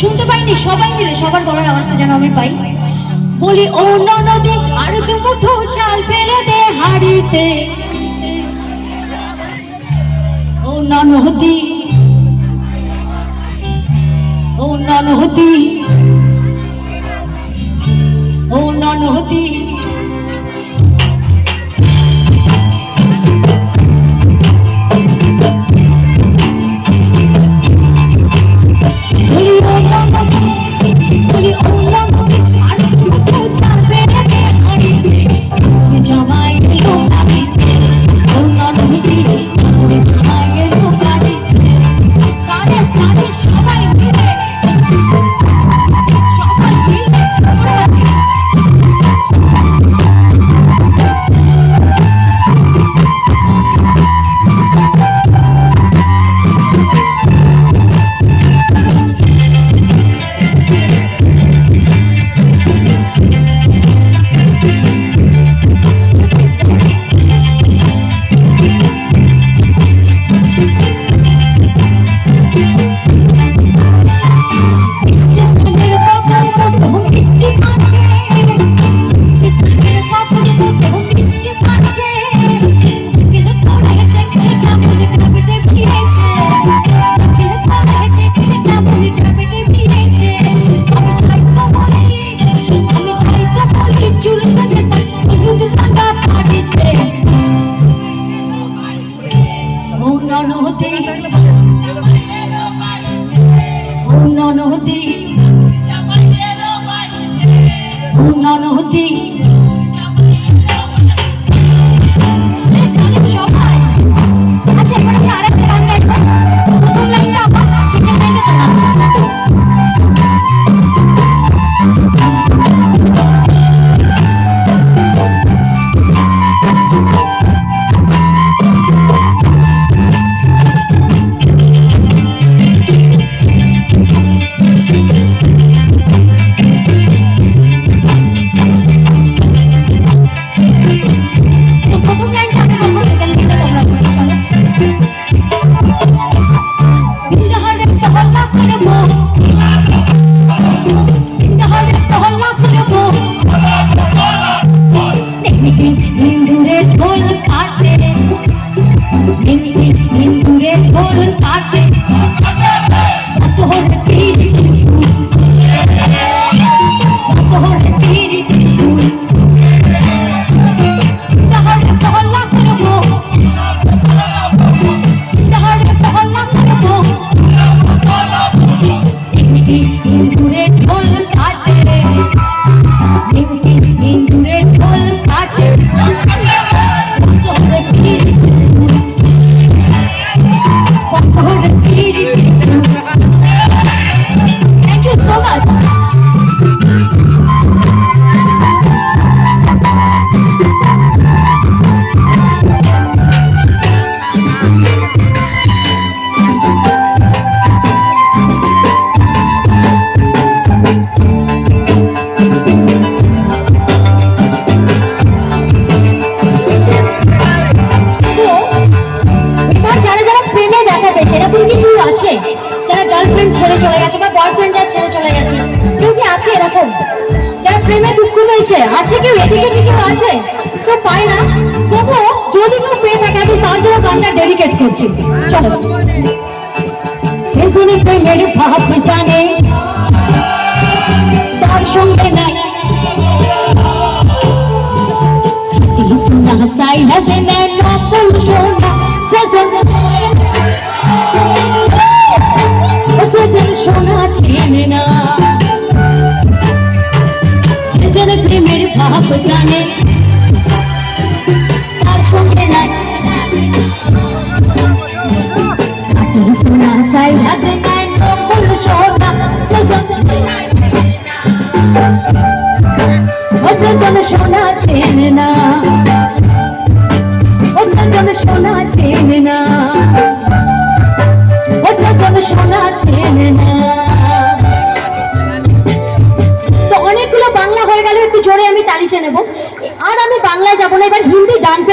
শুনতে পাইনি, সবাই মিলে সবার গলার আওয়াজটা যেন আমি পাই। বলি ও ননদে আর দু মুঠো চাল ফেলে দে হাড়িতে, ও ননদি, ও ননদি, ও ননদি। আছে কেউ এদিকে কেউ আছে তো পায় না, তবুও যদি কেউ পেয়ে থাকে আমি তার জন্য গানটা ডেডিকেট করছি। চলো সেজনে প্রেমের ভাব জানে তার সঙ্গে নাই সোনা সাইলা সে নকল সোনা সেজন সোনা চেনে না, প্রেমের ভাব জানে তার সঙ্গে নাই সোনা সাইলা সে নকল সোনা সেজন সোনা চেনে না, ও সেজন সোনা চেনে না, ও সেজন সোনা চেনে না। তো অনেকগুলো বাংলা হয়ে গেল, একটু জোরে আমি তালি চেয়ে নেবো। আর আমি বাংলা যাবো না, এবার হিন্দি ডান্স